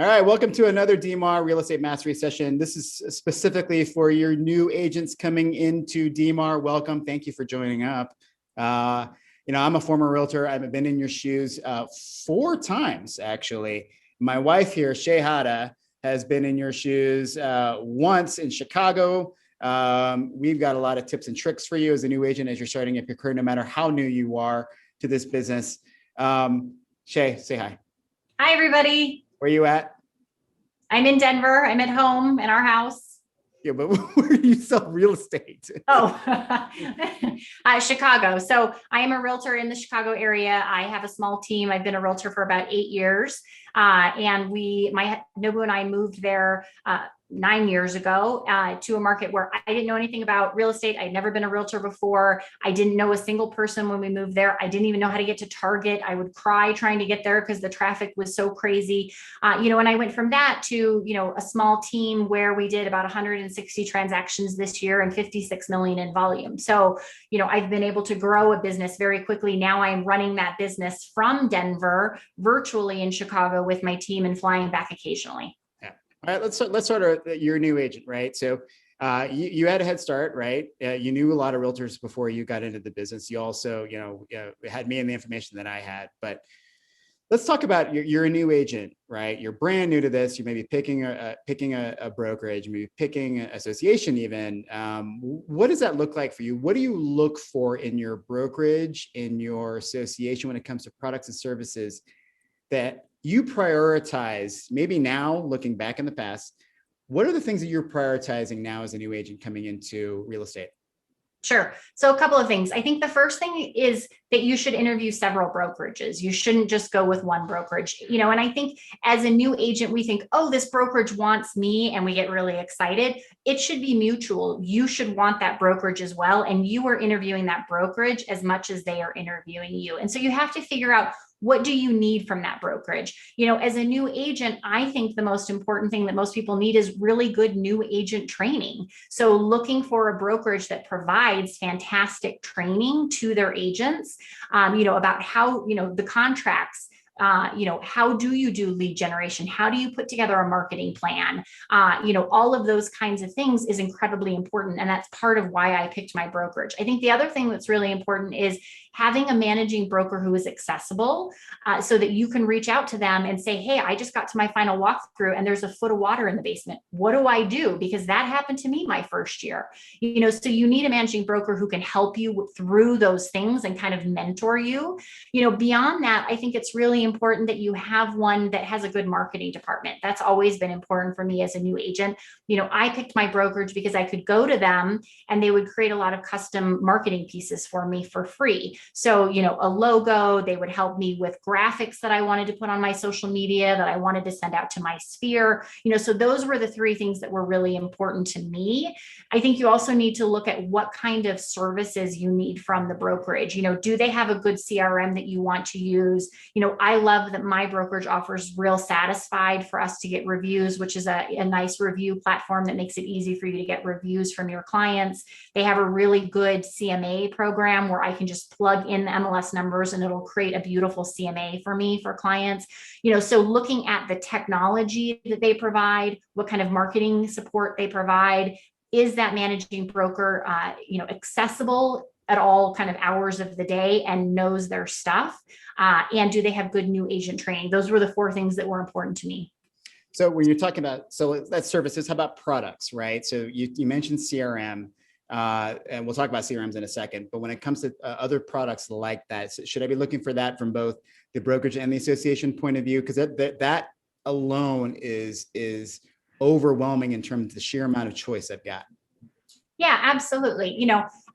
All right, welcome to another DMAR Real Estate Mastery session. This is specifically for your new agents coming into DMAR. Welcome. Thank you for joining up. I'm a former realtor. I've been in your shoes 4 times, actually. My wife here, SHAY, has been in your shoes once in Chicago. We've got a lot of tips and tricks for you as a new agent as you're starting up your career, no matter how new you are to this business. SHAY, say hi. Hi, everybody. Where are you at? I'm in Denver. I'm at home in our house. Yeah, but where do you sell real estate? Chicago. So I am a realtor in the Chicago area. I have a small team. I've been a realtor for about 8 years. And Nobu and I moved there 9 years ago to a market where I didn't know anything about real estate. I'd never been a realtor before. I didn't know a single person when we moved there. I didn't even know how to get to Target. I would cry trying to get there because the traffic was so crazy. And I went from that to, a small team where we did about 160 transactions this year and 56 million in volume. So, I've been able to grow a business very quickly. Now I'm running that business from Denver virtually in Chicago with my team and flying back occasionally. Yeah. All right, let's start your new agent, right? So you had a head start, right? You knew a lot of realtors before you got into the business. You also, had me and the information that I had, but let's talk about you're a new agent, right? You're brand new to this. You may be picking a brokerage, maybe picking an association even. What does that look like for you? What do you look for in your brokerage, in your association when it comes to products and services that you prioritize? Maybe now, looking back in the past, what are the things that you're prioritizing now as a new agent coming into real estate? Sure. So a couple of things. I think the first thing is that you should interview several brokerages. You shouldn't just go with one brokerage, and I think as a new agent, we think, oh, this brokerage wants me, and we get really excited. It should be mutual. You should want that brokerage as well. And you are interviewing that brokerage as much as they are interviewing you. And so you have to figure out, what do you need from that brokerage? As a new agent, I think the most important thing that most people need is really good new agent training. So looking for a brokerage that provides fantastic training to their agents, about how, the contracts, how do you do lead generation? How do you put together a marketing plan? All of those kinds of things is incredibly important. And that's part of why I picked my brokerage. I think the other thing that's really important is having a managing broker who is accessible, so that you can reach out to them and say, hey, I just got to my final walkthrough and there's a foot of water in the basement. What do I do? Because that happened to me my first year. So you need a managing broker who can help you through those things and kind of mentor you. Beyond that, I think it's really important that you have one that has a good marketing department. That's always been important for me as a new agent. I picked my brokerage because I could go to them and they would create a lot of custom marketing pieces for me for free. So, a logo, they would help me with graphics that I wanted to put on my social media, that I wanted to send out to my sphere. So those were the 3 things that were really important to me. I think you also need to look at what kind of services you need from the brokerage. Do they have a good CRM that you want to use? I love that my brokerage offers Real Satisfied for us to get reviews, which is a nice review platform that makes it easy for you to get reviews from your clients. They have a really good CMA program where I can just plug in the MLS numbers and it'll create a beautiful CMA for me, for clients. So looking at the technology that they provide, what kind of marketing support they provide, is that managing broker, accessible at all kind of hours of the day and knows their stuff? And do they have good new agent training? Those were the 4 things that were important to me. So when you're talking about, so that's services, how about products, right? So you mentioned CRM. And we'll talk about CRMs in a second, but when it comes to other products like that, should I be looking for that from both the brokerage and the association point of view? Because that alone is overwhelming in terms of the sheer amount of choice I've got. Yeah, absolutely.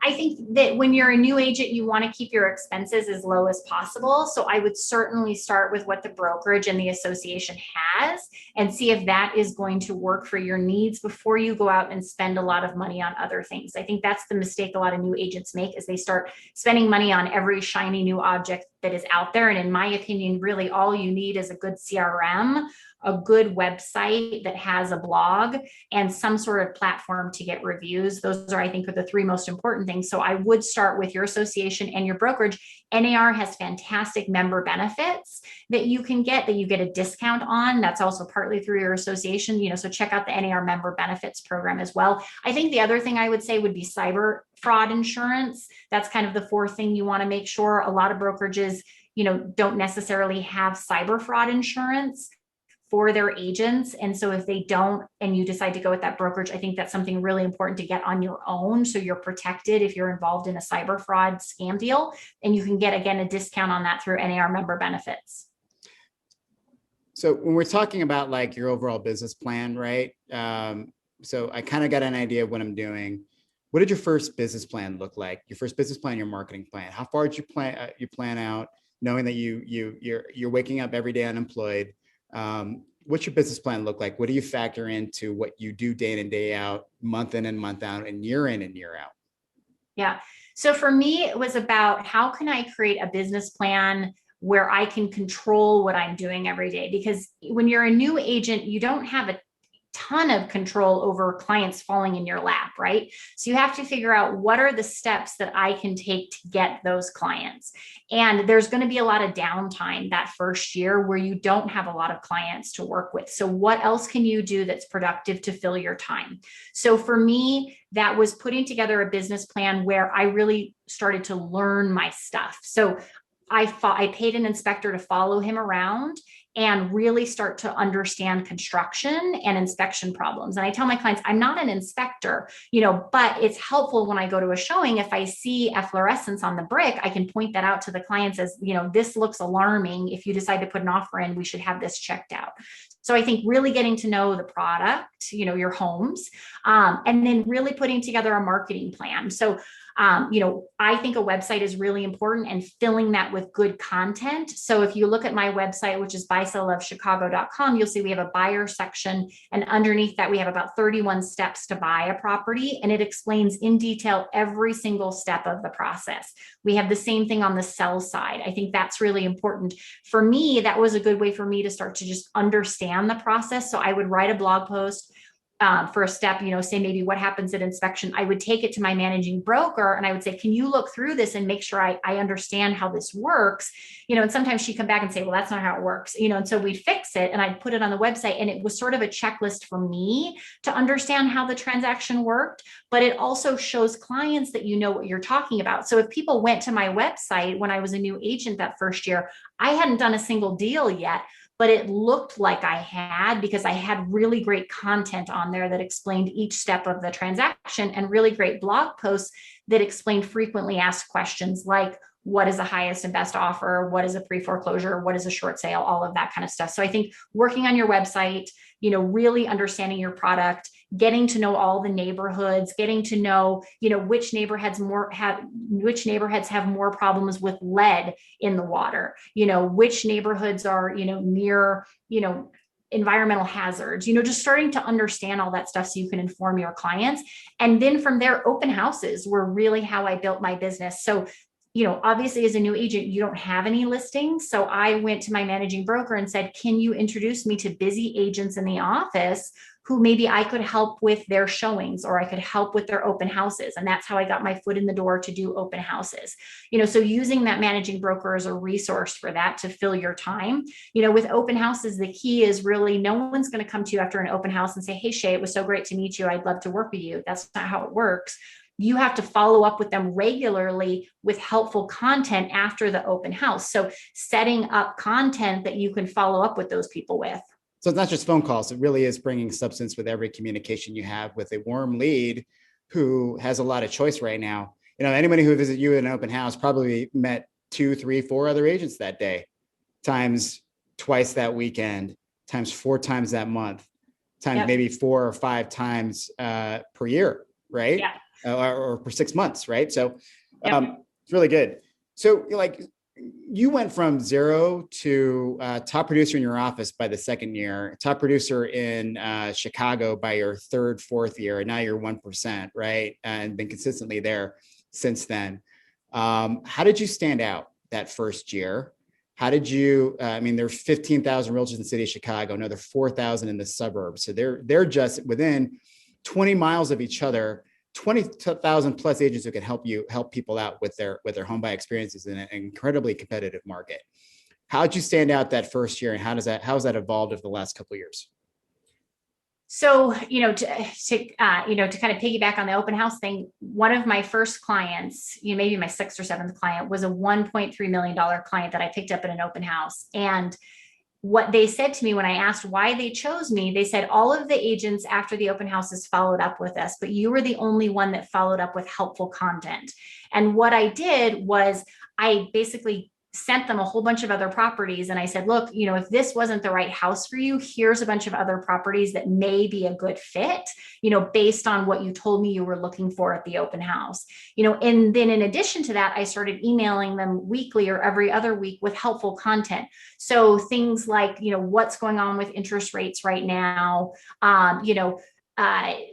I think that when you're a new agent, you want to keep your expenses as low as possible. So I would certainly start with what the brokerage and the association has and see if that is going to work for your needs before you go out and spend a lot of money on other things. I think that's the mistake a lot of new agents make, is they start spending money on every shiny new object that is out there. And in my opinion, really all you need is a good CRM, a good website that has a blog, and some sort of platform to get reviews. Those are, I think, are the 3 most important things. things. So I would start with your association and your brokerage. NAR has fantastic member benefits that you can get, that you get a discount on. That's also partly through your association, so check out the NAR member benefits program as well. I think the other thing I would say would be cyber fraud insurance. That's kind of the fourth thing you want to make sure. A lot of brokerages, don't necessarily have cyber fraud insurance for their agents. And so if they don't, and you decide to go with that brokerage, I think that's something really important to get on your own. So you're protected if you're involved in a cyber fraud scam deal, and you can get, again, a discount on that through NAR member benefits. So when we're talking about like your overall business plan, right? So I kind of got an idea of what I'm doing. What did your first business plan look like? Your first business plan, your marketing plan. How far did you plan out, knowing that you're waking up every day unemployed? What's your business plan look like? What do you factor into what you do day in and day out, month in and month out, and year in and year out? Yeah. So for me, it was about how can I create a business plan where I can control what I'm doing every day? Because when you're a new agent, you don't have a ton of control over clients falling in your lap, right? So you have to figure out what are the steps that I can take to get those clients. And there's going to be a lot of downtime that first year where you don't have a lot of clients to work with. So what else can you do that's productive to fill your time? So for me, that was putting together a business plan where I really started to learn my stuff. So I paid an inspector to follow him around and really start to understand construction and inspection problems. And I tell my clients, I'm not an inspector, but it's helpful when I go to a showing. If I see efflorescence on the brick, I can point that out to the clients as, this looks alarming. If you decide to put an offer in, we should have this checked out. So I think really getting to know the product, your homes, and then really putting together a marketing plan. So I think a website is really important, and filling that with good content. So if you look at my website, which is buyselllovechicago.com, you'll see we have a buyer section, and underneath that we have about 31 steps to buy a property, and it explains in detail every single step of the process. We have the same thing on the sell side. I think that's really important. For me, that was a good way for me to start to just understand the process. So I would write a blog post for a step, say maybe what happens at inspection. I would take it to my managing broker and I would say, can you look through this and make sure I understand how this works? And sometimes she'd come back and say, well, that's not how it works. And so we'd fix it and I'd put it on the website, and it was sort of a checklist for me to understand how the transaction worked, but it also shows clients that you know what you're talking about. So if people went to my website when I was a new agent that first year, I hadn't done a single deal yet, but it looked like I had, because I had really great content on there that explained each step of the transaction, and really great blog posts that explained frequently asked questions like, what is the highest and best offer? What is a pre-foreclosure? What is a short sale? All of that kind of stuff. So I think working on your website, really understanding your product, getting to know all the neighborhoods, getting to know, which neighborhoods have more problems with lead in the water, which neighborhoods are, near, environmental hazards, just starting to understand all that stuff so you can inform your clients. And then from there, open houses were really how I built my business. So obviously as a new agent, you don't have any listings. So I went to my managing broker and said, can you introduce me to busy agents in the office who maybe I could help with their showings, or I could help with their open houses. And that's how I got my foot in the door to do open houses. So using that managing broker as a resource for that to fill your time. With open houses, the key is really no one's going to come to you after an open house and say, hey, Shay, it was so great to meet you. I'd love to work with you. That's not how it works. You have to follow up with them regularly with helpful content after the open house. So setting up content that you can follow up with those people with. So it's not just phone calls. It really is bringing substance with every communication you have with a warm lead who has a lot of choice right now. Anybody who visits you at an open house probably met 2, 3, 4 other agents that day, times twice that weekend, times 4 times that month, times maybe 4 or 5 times per year, right? Yeah. Or for 6 months, right? So it's really good. So you went from 0 to top producer in your office by the 2nd year, top producer in Chicago by your 3rd, 4th year, and now you're 1%, right? And been consistently there since then. How did you stand out that first year? How did you, there's 15,000 realtors in the city of Chicago, another 4,000 in the suburbs. So they're just within 20 miles of each other. 20,000 plus agents who can help people out with their home buy experiences in an incredibly competitive market. How'd you stand out that first year, and how's that evolved over the last couple of years? So, to kind of piggyback on the open house thing, one of my first clients, maybe my sixth or seventh client, was a $1.3 million client that I picked up in an open house. And what they said to me when I asked why they chose me, they said, all of the agents after the open houses followed up with us, but you were the only one that followed up with helpful content. And what I did was I basically sent them a whole bunch of other properties. And I said, look, if this wasn't the right house for you, here's a bunch of other properties that may be a good fit, based on what you told me you were looking for at the open house. And then in addition to that, I started emailing them weekly or every other week with helpful content. So things like, what's going on with interest rates right now,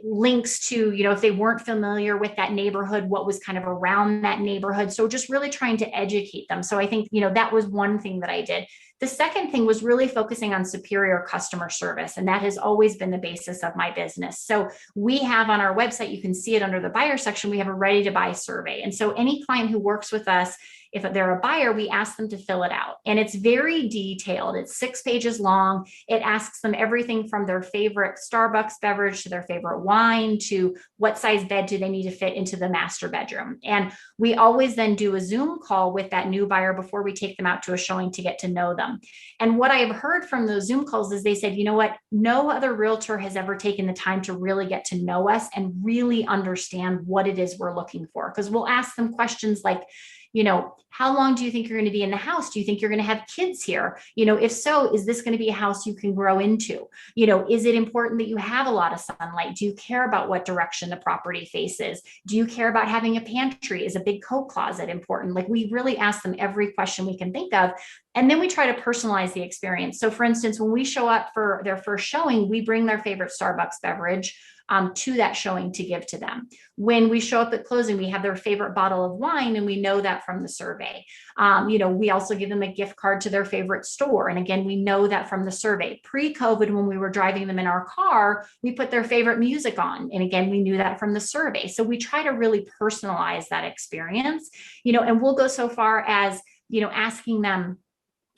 links to, if they weren't familiar with that neighborhood, what was kind of around that neighborhood. So just really trying to educate them. So I think, that was one thing that I did. The second thing was really focusing on superior customer service. And that has always been the basis of my business. So we have on our website, you can see it under the buyer section, we have a ready to buy survey. And so any client who works with us, if they're a buyer, we ask them to fill it out. And it's very detailed. It's 6 pages long. It asks them everything from their favorite Starbucks beverage to their favorite wine to what size bed do they need to fit into the master bedroom. And we always then do a Zoom call with that new buyer before we take them out to a showing to get to know them. And what I have heard from those Zoom calls is they said, you know what, no other realtor has ever taken the time to really get to know us and really understand what it is we're looking for. Because we'll ask them questions like, how long do you think you're going to be in the house? Do you think you're going to have kids here? If so, is this going to be a house you can grow into? Is it important that you have a lot of sunlight? Do you care about what direction the property faces? Do you care about having a pantry? Is a big coat closet important? Like, we really ask them every question we can think of. And then we try to personalize the experience. So for instance, when we show up for their first showing, we bring their favorite Starbucks beverage to that showing to give to them. When we show up at closing, we have their favorite bottle of wine, and we know that from the survey. We also give them a gift card to their favorite store. And again, we know that from the survey. Pre-COVID, when we were driving them in our car, we put their favorite music on. And again, we knew that from the survey. So we try to really personalize that experience, and we'll go so far as, asking them,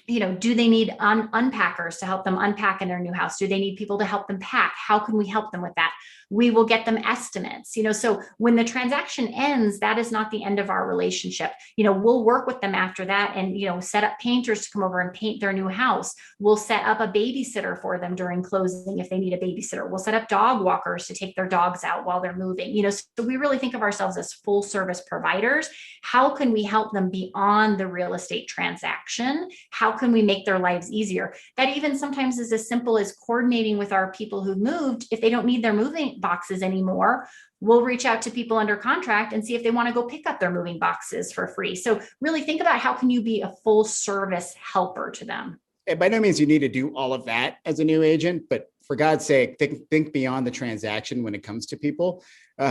do they need unpackers to help them unpack in their new house? Do they need people to help them pack? How can we help them with that? We will get them estimates, so when the transaction ends, that is not the end of our relationship. We'll work with them after that and, set up painters to come over and paint their new house. We'll set up a babysitter for them during closing if they need a babysitter. We'll set up dog walkers to take their dogs out while they're moving, so we really think of ourselves as full service providers. How can we help them beyond the real estate transaction? How can we make their lives easier? That even sometimes is as simple as coordinating with our people who moved. If they don't need their moving boxes anymore, we'll reach out to people under contract and see if they want to go pick up their moving boxes for free. So really think about how can you be a full service helper to them. And by no means you need to do all of that as a new agent, but for God's sake, think beyond the transaction when it comes to people,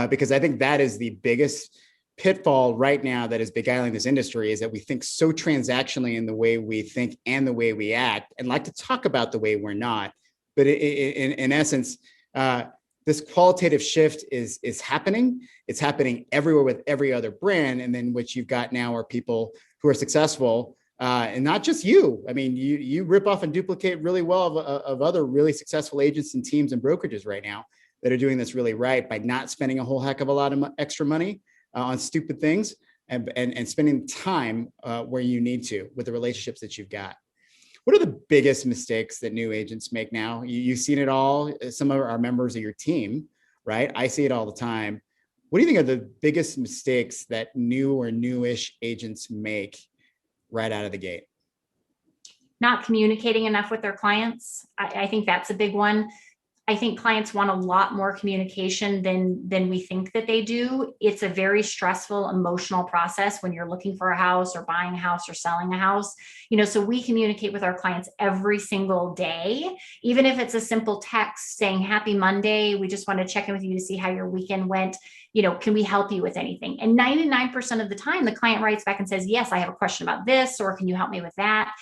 because I think that is the biggest pitfall right now that is beguiling this industry, is that we think so transactionally in the way we think and the way we act, and like to talk about the way we're not. But in essence, this qualitative shift is happening. It's happening everywhere with every other brand. And then what you've got now are people who are successful, and not just you. I mean, you rip off and duplicate really well of other really successful agents and teams and brokerages right now that are doing this really right by not spending a whole heck of a lot of extra money on stupid things and spending time where you need to with the relationships that you've got. What are the biggest mistakes that new agents make now? You've seen it all. Some of our members of your team, right? I see it all the time. What do you think are the biggest mistakes that new or newish agents make right out of the gate? Not communicating enough with their clients. I think that's a big one. I think clients want a lot more communication than we think that they do. It's a very stressful, emotional process when you're looking for a house or buying a house or selling a house. So we communicate with our clients every single day, even if it's a simple text saying, "Happy Monday. We just want to check in with you to see how your weekend went. Can we help you with anything?" And 99% of the time, the client writes back and says, "Yes, I have a question about this," or "Can you help me with that?"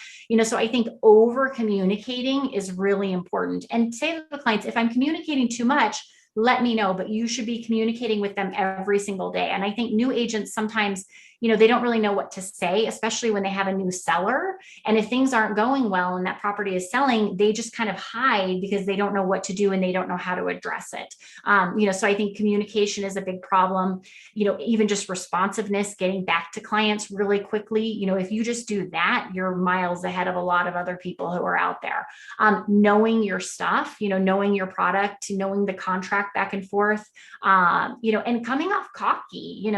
So I think over communicating is really important. And say to the clients, if I'm communicating too much, let me know, but you should be communicating with them every single day. And I think new agents sometimes, they don't really know what to say, especially when they have a new seller. And if things aren't going well and that property is selling, they just kind of hide because they don't know what to do and they don't know how to address it. So I think communication is a big problem. Even just responsiveness, getting back to clients really quickly. If you just do that, you're miles ahead of a lot of other people who are out there. Knowing your stuff, knowing your product, knowing the contract back and forth, and coming off cocky,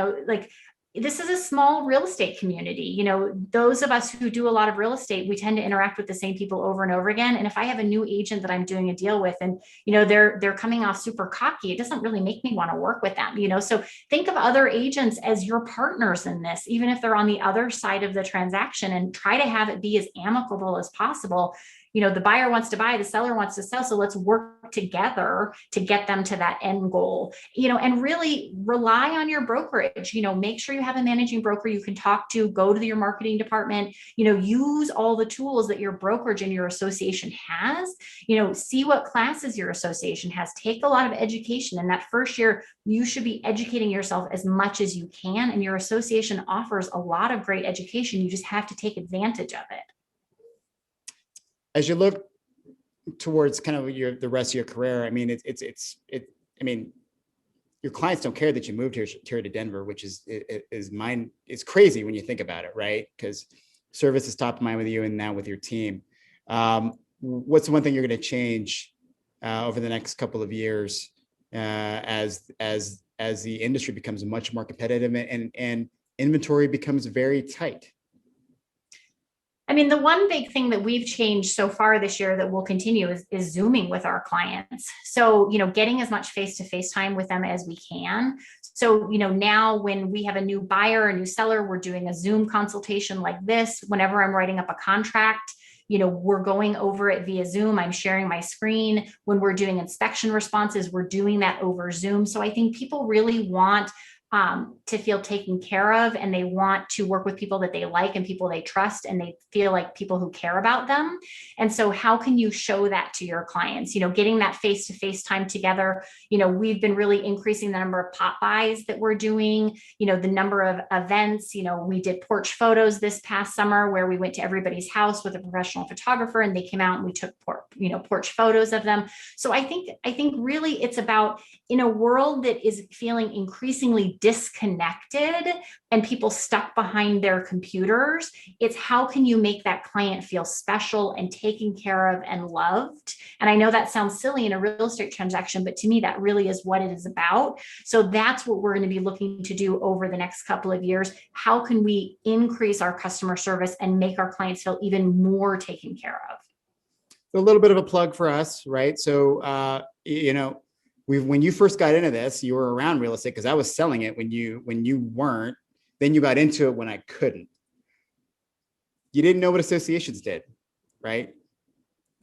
this is a small real estate community. Those of us who do a lot of real estate, we tend to interact with the same people over and over again. And if I have a new agent that I'm doing a deal with and, they're coming off super cocky, it doesn't really make me want to work with them, So think of other agents as your partners in this, even if they're on the other side of the transaction, and try to have it be as amicable as possible. The buyer wants to buy, the seller wants to sell. So let's work together to get them to that end goal, and really rely on your brokerage. Make sure you have a managing broker you can talk to, go to your marketing department, use all the tools that your brokerage and your association has, see what classes your association has, take a lot of education. In that first year, you should be educating yourself as much as you can. And your association offers a lot of great education. You just have to take advantage of it. As you look towards kind of the rest of your career, I mean, your clients don't care that you moved here to Denver, which is it's crazy when you think about it, right? Because service is top of mind with you and now with your team. What's the one thing you're going to change over the next couple of years as the industry becomes much more competitive and inventory becomes very tight? I mean, the one big thing that we've changed so far this year that will continue is Zooming with our clients. So, getting as much face-to-face time with them as we can. So, now when we have a new buyer, a new seller, we're doing a Zoom consultation like this. Whenever I'm writing up a contract, we're going over it via Zoom. I'm sharing my screen. When we're doing inspection responses, we're doing that over Zoom. So I think people really want to feel taken care of, and they want to work with people that they like and people they trust, and they feel like people who care about them. And so how can you show that to your clients? Getting that face-to-face time together. We've been really increasing the number of pop buys that we're doing, the number of events. We did porch photos this past summer where we went to everybody's house with a professional photographer, and they came out and we took porch photos of them. So I think really it's about, in a world that is feeling increasingly disconnected and people stuck behind their computers, it's how can you make that client feel special and taken care of and loved? And I know that sounds silly in a real estate transaction, but to me, that really is what it is about. So that's what we're going to be looking to do over the next couple of years. How can we increase our customer service and make our clients feel even more taken care of? A little bit of a plug for us, right? So, when you first got into this, you were around real estate because I was selling it when you weren't. Then you got into it when I couldn't. You didn't know what associations did, right?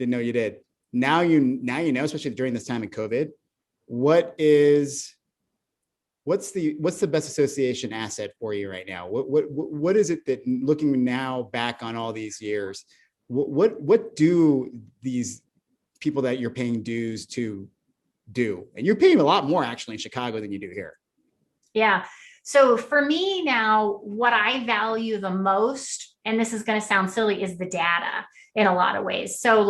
Didn't know you did. Now you know, especially during this time of COVID, what's the best association asset for you right now? What is it that, looking now back on all these years, what do these people that you're paying dues to do? And you're paying a lot more actually in Chicago than you do here. Yeah. So for me now, what I value the most, and this is going to sound silly, is the data in a lot of ways. So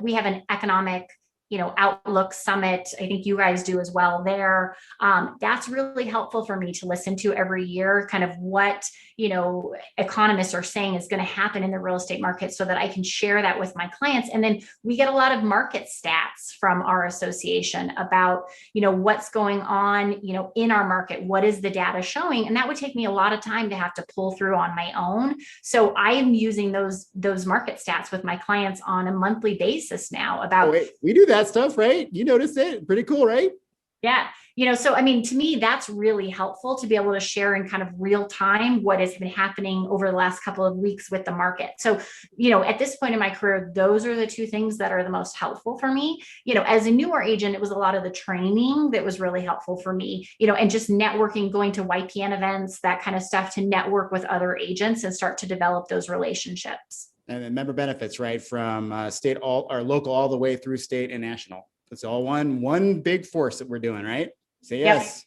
we have an economic Outlook Summit. I think you guys do as well there. That's really helpful for me to listen to every year, kind of what, economists are saying is going to happen in the real estate market so that I can share that with my clients. And then we get a lot of market stats from our association about, what's going on, in our market. What is the data showing? And that would take me a lot of time to have to pull through on my own. So I am using those market stats with my clients on a monthly basis now about. Oh, wait, we do that stuff, right? You noticed it. Pretty cool, right? Yeah. So, I mean, to me, that's really helpful to be able to share in kind of real time what has been happening over the last couple of weeks with the market. So, at this point in my career, those are the two things that are the most helpful for me. As a newer agent, it was a lot of the training that was really helpful for me, and just networking, going to YPN events, that kind of stuff, to network with other agents and start to develop those relationships. And then member benefits, right? From state or local all the way through state and national. it's all one big force that we're doing, right? Say yes.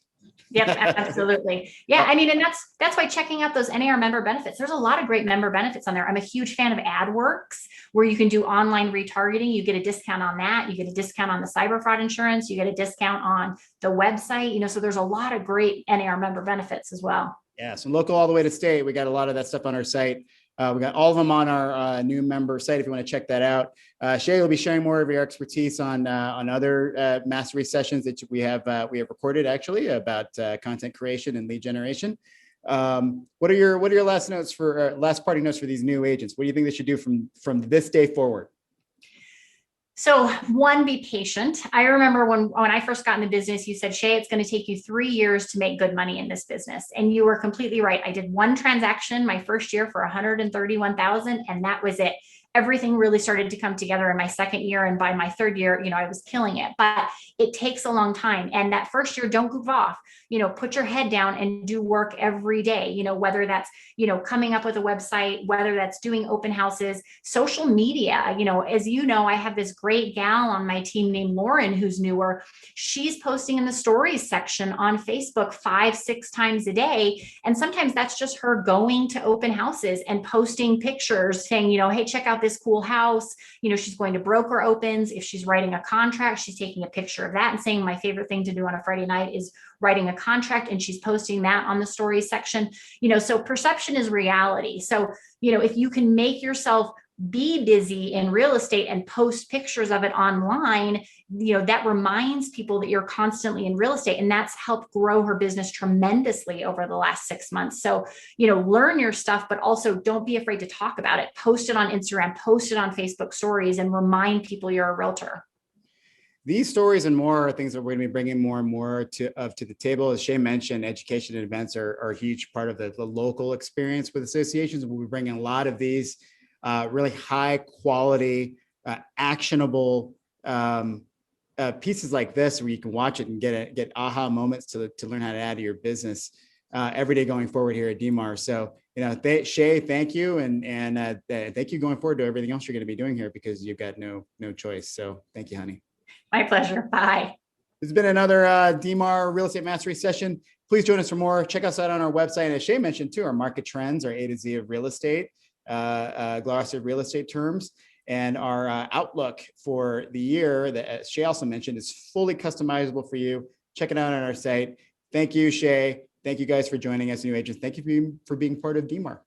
Yep, absolutely. Yeah, I mean, and that's why checking out those NAR member benefits. There's a lot of great member benefits on there. I'm a huge fan of AdWorks, where you can do online retargeting. You get a discount on that. You get a discount on the cyber fraud insurance. You get a discount on the website. You know, so there's a lot of great NAR member benefits as well. Yeah, so local all the way to state, we got a lot of that stuff on our site. We got all of them on our new member site if you want to check that out. Shay will be sharing more of your expertise on other mastery sessions that we have recorded actually about content creation and lead generation. What are your last notes for last parting notes for these new agents? What do you think they should do from this day forward? So one, be patient. I remember when I first got in the business, you said, Shay, it's going to take you 3 years to make good money in this business. And you were completely right. I did one transaction my first year for $131,000, and that was it. Everything really started to come together in my second year. And by my third year, you know, I was killing it, but it takes a long time. And that first year, don't goof off, you know, put your head down and do work every day, you know, whether that's, you know, coming up with a website, whether that's doing open houses, social media. You know, as you know, I have this great gal on my team named Lauren, who's newer. She's posting in the stories section on Facebook 5-6 times a day. And sometimes that's just her going to open houses and posting pictures saying, you know, hey, check out this cool house. You know, she's going to broker opens. If she's writing a contract, she's taking a picture of that and saying, my favorite thing to do on a Friday night is writing a contract, and she's posting that on the stories section. You know, so perception is reality. So, you know, if you can make yourself be busy in real estate and post pictures of it online, you know, that reminds people that you're constantly in real estate. And that's helped grow her business tremendously over the last 6 months. So, you know, learn your stuff, but also don't be afraid to talk about it. Post it on Instagram, post it on Facebook stories, and remind people you're a realtor. These stories and more are things that we're going to be bringing more and more to the table. As Shay mentioned, education and events are a huge part of the local experience with associations. We'll be bringing a lot of these really high quality, actionable pieces like this, where you can watch it and get aha moments to learn how to add to your business every day going forward here at DMAR. So, you know, Shay, thank you, and thank you going forward to everything else you're going to be doing here, because you've got no choice. So, thank you, honey. My pleasure. Bye. This has been another DMAR Real Estate Mastery session. Please join us for more. Check us out on our website. And as Shay mentioned too, our market trends, our A to Z of real estate, glossary of real estate terms, and our outlook for the year that, as Shay also mentioned, is fully customizable for you. Check it out on our site. Thank you, Shay. Thank you guys for joining us, new agents. Thank you for being part of DMAR.